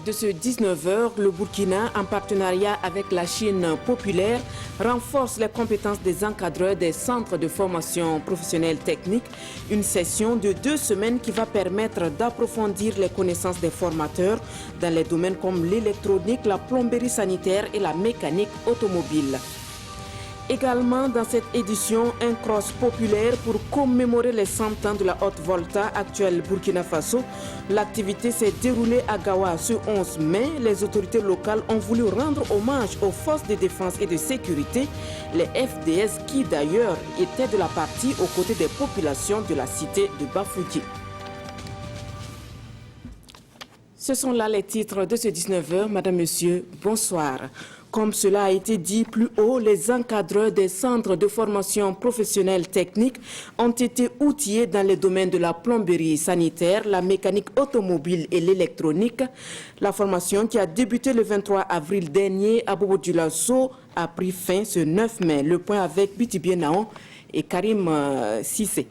de ce 19h, le Burkina, en partenariat avec la Chine populaire, renforce les compétences des encadreurs des centres de formation professionnelle technique. Une session de 2 semaines qui va permettre d'approfondir les connaissances des formateurs dans les domaines comme l'électronique, la plomberie sanitaire et la mécanique automobile. Également dans cette édition, un cross populaire pour commémorer les 100 ans de la Haute-Volta actuelle Burkina Faso. L'activité s'est déroulée à Gawa ce 11 mai. Les autorités locales ont voulu rendre hommage aux forces de défense et de sécurité, les FDS qui d'ailleurs étaient de la partie aux côtés des populations de la cité de Bafouki. Ce sont là les titres de ce 19h. Madame, Monsieur, bonsoir. Comme cela a été dit plus haut, les encadreurs des centres de formation professionnelle technique ont été outillés dans les domaines de la plomberie sanitaire, la mécanique automobile et l'électronique. La formation qui a débuté le 23 avril dernier à Bobo-Dioulasso a pris fin ce 9 mai. Le point avec Bitibie Naon et Karim Sissé.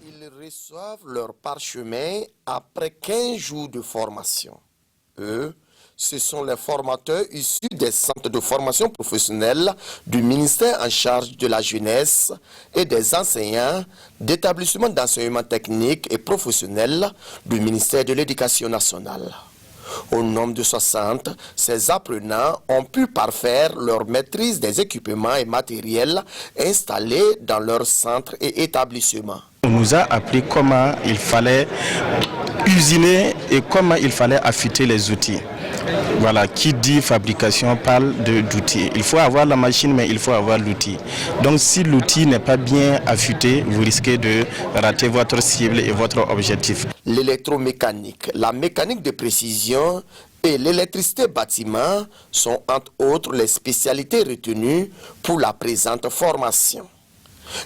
Ils reçoivent leur parchemin après 15 jours de formation. Eux, ce sont les formateurs issus des centres de formation professionnelle du ministère en charge de la jeunesse et des enseignants d'établissements d'enseignement technique et professionnel du ministère de l'Éducation nationale. Au nombre de 60, ces apprenants ont pu parfaire leur maîtrise des équipements et matériels installés dans leurs centres et établissements. On nous a appris comment il fallait usiner et comment il fallait affûter les outils. Voilà, qui dit fabrication parle d'outils. Il faut avoir la machine, mais il faut avoir l'outil. Donc si l'outil n'est pas bien affûté, vous risquez de rater votre cible et votre objectif. L'électromécanique, la mécanique de précision et l'électricité bâtiment sont entre autres les spécialités retenues pour la présente formation.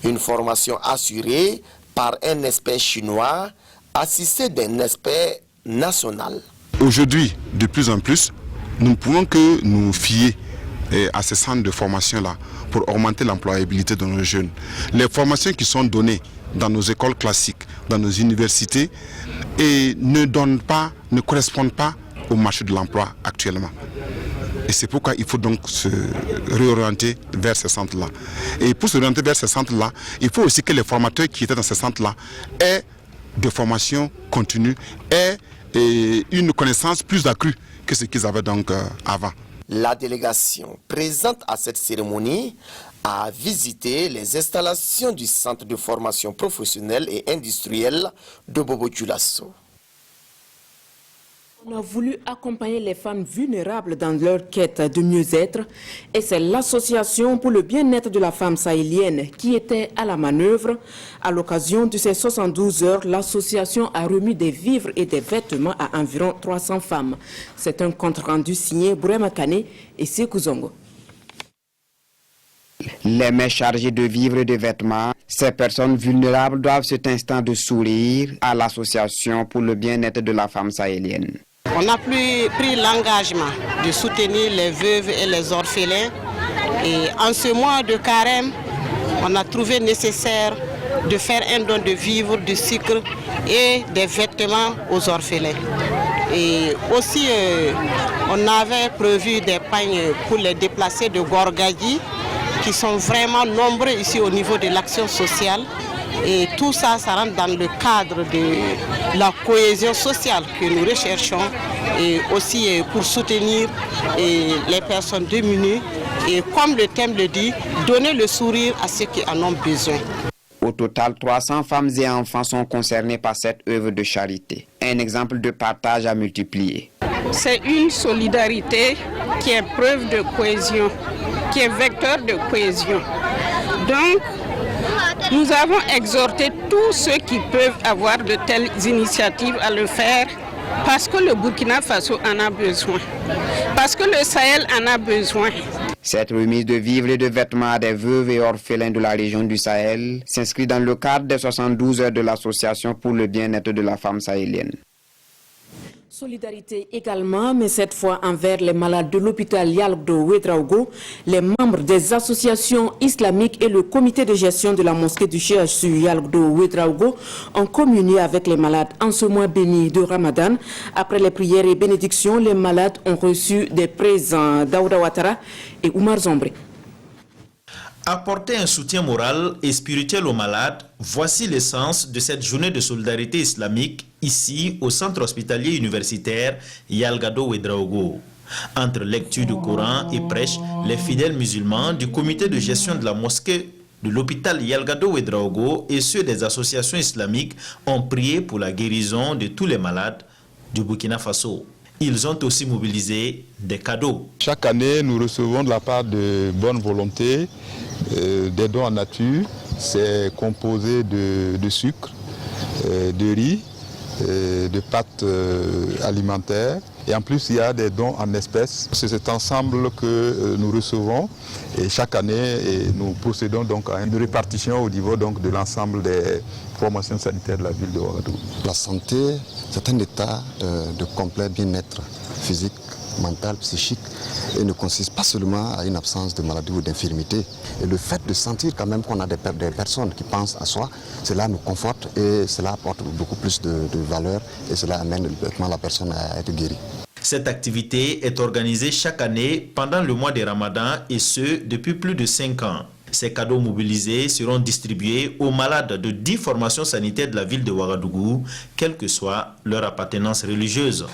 Une formation assurée par un expert chinois assisté d'un expert national. Aujourd'hui, de plus en plus, nous ne pouvons que nous fier à ces centres de formation-là pour augmenter l'employabilité de nos jeunes. Les formations qui sont données dans nos écoles classiques, dans nos universités, ne correspondent pas au marché de l'emploi actuellement. Et c'est pourquoi il faut donc se réorienter vers ces centres-là. Et pour se réorienter vers ces centres-là, il faut aussi que les formateurs qui étaient dans ces centres-là aient des formations continues, aient une connaissance plus accrue que ce qu'ils avaient donc avant. La délégation présente à cette cérémonie a visité les installations du centre de formation professionnelle et industrielle de Bobo-Dioulasso. On a voulu accompagner les femmes vulnérables dans leur quête de mieux-être et c'est l'association pour le bien-être de la femme sahélienne qui était à la manœuvre. À l'occasion de ces 72 heures, l'association a remis des vivres et des vêtements à environ 300 femmes. C'est un compte-rendu signé Bourema Kane et Sekou Zongo. Les mains chargées de vivres et de vêtements, ces personnes vulnérables doivent cet instant de sourire à l'association pour le bien-être de la femme sahélienne. On a pris l'engagement de soutenir les veuves et les orphelins. Et en ce mois de carême, on a trouvé nécessaire de faire un don de vivres, de sucre et des vêtements aux orphelins. Et aussi, on avait prévu des pagnes pour les déplacés de Gorgadi, qui sont vraiment nombreux ici au niveau de l'action sociale. Et tout ça, ça rentre dans le cadre de la cohésion sociale que nous recherchons et aussi pour soutenir les personnes démunies et comme le thème le dit, donner le sourire à ceux qui en ont besoin. Au total, 300 femmes et enfants sont concernés par cette œuvre de charité. Un exemple de partage à multiplier. C'est une solidarité qui est preuve de cohésion, qui est vecteur de cohésion. Donc, nous avons exhorté tous ceux qui peuvent avoir de telles initiatives à le faire parce que le Burkina Faso en a besoin, parce que le Sahel en a besoin. Cette remise de vivres et de vêtements à des veuves et orphelins de la région du Sahel s'inscrit dans le cadre des 72 heures de l'association pour le bien-être de la femme sahélienne. Solidarité également, mais cette fois envers les malades de l'hôpital Yalgado Ouedraogo. Les membres des associations islamiques et le comité de gestion de la mosquée du CHU Yalgado Ouedraogo ont communié avec les malades en ce mois béni de Ramadan. Après les prières et bénédictions, les malades ont reçu des présents d'Aouda Ouattara et Oumar Zombre. Apporter un soutien moral et spirituel aux malades, voici l'essence de cette journée de solidarité islamique ici au centre hospitalier universitaire Yalgado Ouedraogo. Entre lecture du Coran et prêche, les fidèles musulmans du comité de gestion de la mosquée de l'hôpital Yalgado Ouedraogo et ceux des associations islamiques ont prié pour la guérison de tous les malades du Burkina Faso. Ils ont aussi mobilisé des cadeaux. Chaque année, nous recevons de la part de bonne volonté des dons en nature. C'est composé de sucre, de riz, de pâtes alimentaires. Et en plus, il y a des dons en espèces. C'est cet ensemble que nous recevons. Et chaque année, nous procédons donc à une répartition au niveau donc de l'ensemble des formations sanitaires de la ville de Ouagadougou. La santé, c'est un état de complet bien-être physique, mental, psychique, et ne consiste pas seulement à une absence de maladie ou d'infirmité. Et le fait de sentir quand même qu'on a des personnes qui pensent à soi, cela nous conforte et cela apporte beaucoup plus de valeur et cela amène la personne à être guérie. Cette activité est organisée chaque année pendant le mois de Ramadan et ce, depuis plus de 5 ans. Ces cadeaux mobilisés seront distribués aux malades de 10 formations sanitaires de la ville de Ouagadougou, quelle que soit leur appartenance religieuse.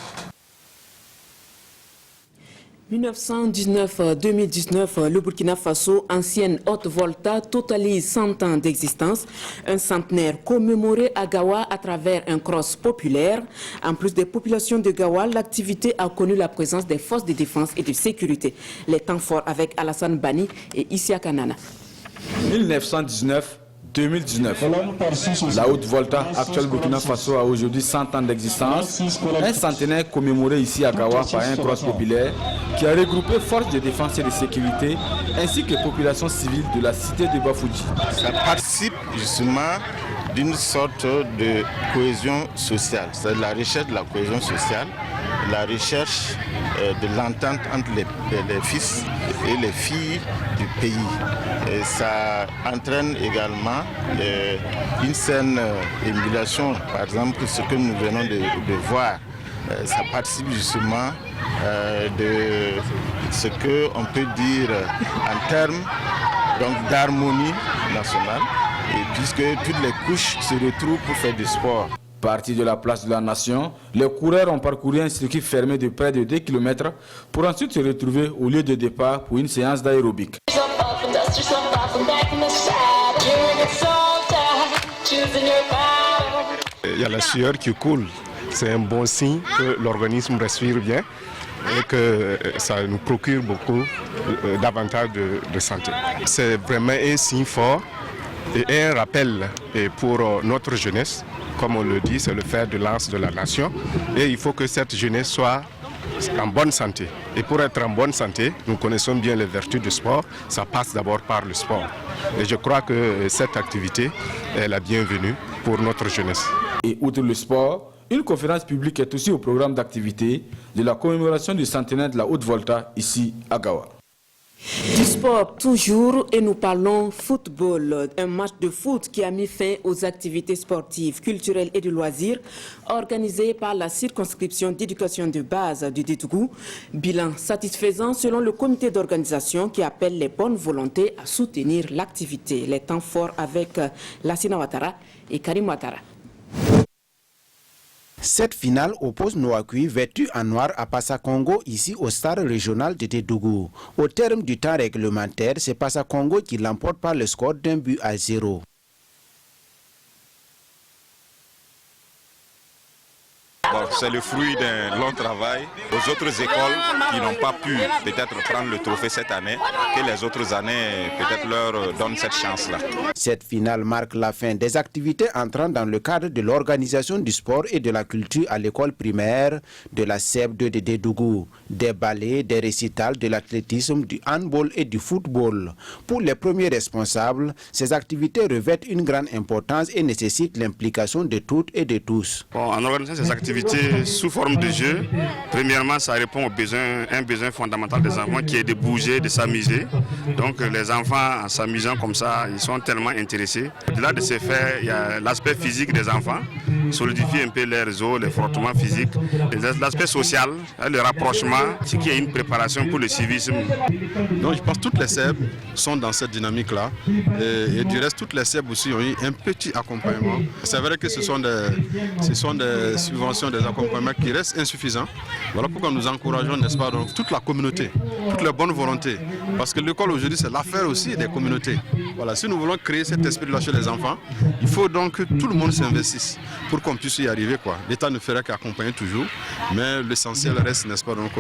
1919-2019, le Burkina Faso, ancienne Haute-Volta, totalise 100 ans d'existence. Un centenaire commémoré à Gawa à travers un cross populaire. En plus des populations de Gawa, l'activité a connu la présence des forces de défense et de sécurité. Les temps forts avec Alassane Bani et Isia Kanana. 1919-2019. La Haute-Volta, actuelle Burkina Faso, a aujourd'hui 100 ans d'existence. Un centenaire commémoré ici à Gawa par un cross populaire qui a regroupé forces de défense et de sécurité ainsi que populations civiles de la cité de Bafouji. Ça participe justement d'une sorte de cohésion sociale. C'est la recherche de la cohésion sociale, la recherche de l'entente entre les fils et les filles du pays. Et ça entraîne également une saine émulation. Par exemple, ce que nous venons de voir, ça participe justement de ce qu'on peut dire en termes d'harmonie nationale, et puisque toutes les couches se retrouvent pour faire du sport. Partis de la place de la Nation, les coureurs ont parcouru un circuit fermé de près de 2 km pour ensuite se retrouver au lieu de départ pour une séance d'aérobic. Il y a la sueur qui coule. C'est un bon signe que l'organisme respire bien et que ça nous procure beaucoup davantage de santé. C'est vraiment un signe fort et un rappel pour notre jeunesse. Comme on le dit, c'est le fer de lance de la nation. Et il faut que cette jeunesse soit en bonne santé. Et pour être en bonne santé, nous connaissons bien les vertus du sport. Ça passe d'abord par le sport. Et je crois que cette activité est la bienvenue pour notre jeunesse. Et outre le sport, une conférence publique est aussi au programme d'activité de la commémoration du centenaire de la Haute-Volta ici à Gawa. Du sport toujours et nous parlons football. Un match de foot qui a mis fin aux activités sportives, culturelles et de loisirs organisées par la circonscription d'éducation de base du Dédougou. Bilan satisfaisant selon le comité d'organisation qui appelle les bonnes volontés à soutenir l'activité. Les temps forts avec Lassina Ouattara et Karim Ouattara. Cette finale oppose Noakui vêtu en noir à Passa-Congo ici au stade régional de Dédougou. Au terme du temps réglementaire, c'est Passa-Congo qui l'emporte par le score d'1-0. C'est le fruit d'un long travail. Aux autres écoles qui n'ont pas pu peut-être prendre le trophée cette année, que les autres années peut-être leur donnent cette chance-là. Cette finale marque la fin des activités entrant dans le cadre de l'organisation du sport et de la culture à l'école primaire de la CEP2 de Dédougou. Des ballets, des récitals, de l'athlétisme, du handball et du football. Pour les premiers responsables, ces activités revêtent une grande importance et nécessitent l'implication de toutes et de tous. En organisant ces activités, activités sous forme de jeu. Premièrement, ça répond à un besoin fondamental des enfants qui est de bouger, de s'amuser. Donc les enfants, en s'amusant comme ça, ils sont tellement intéressés. Au-delà de ces faits, il y a l'aspect physique des enfants, solidifier un peu leurs os, les frottements physiques, l'aspect social, le rapprochement, ce qui est une préparation pour le civisme. Donc je pense que toutes les SEB sont dans cette dynamique-là. Et du reste, toutes les SEB aussi ont eu un petit accompagnement. C'est vrai que ce sont des subventions, des accompagnements qui restent insuffisants. Voilà pourquoi nous encourageons, n'est-ce pas, donc, toute la communauté, toutes les bonnes volontés. Parce que l'école aujourd'hui, c'est l'affaire aussi des communautés. Voilà, si nous voulons créer cet esprit-là chez les enfants, il faut donc que tout le monde s'investisse pour qu'on puisse y arriver. L'État ne ferait qu'accompagner toujours, mais l'essentiel reste, n'est-ce pas, donc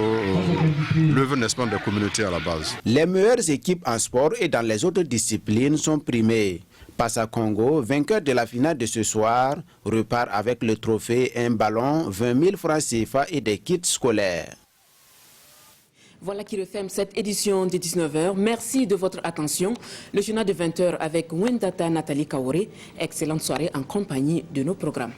l'œuvre, n'est-ce pas, des communautés à la base. Les meilleures équipes en sport et dans les autres disciplines sont primées. Passa Congo, vainqueur de la finale de ce soir, repart avec le trophée, un ballon, 20 000 francs CFA et des kits scolaires. Voilà qui referme cette édition de 19h. Merci de votre attention. Le journal de 20h avec Wendata Nathalie Kaoré. Excellente soirée en compagnie de nos programmes.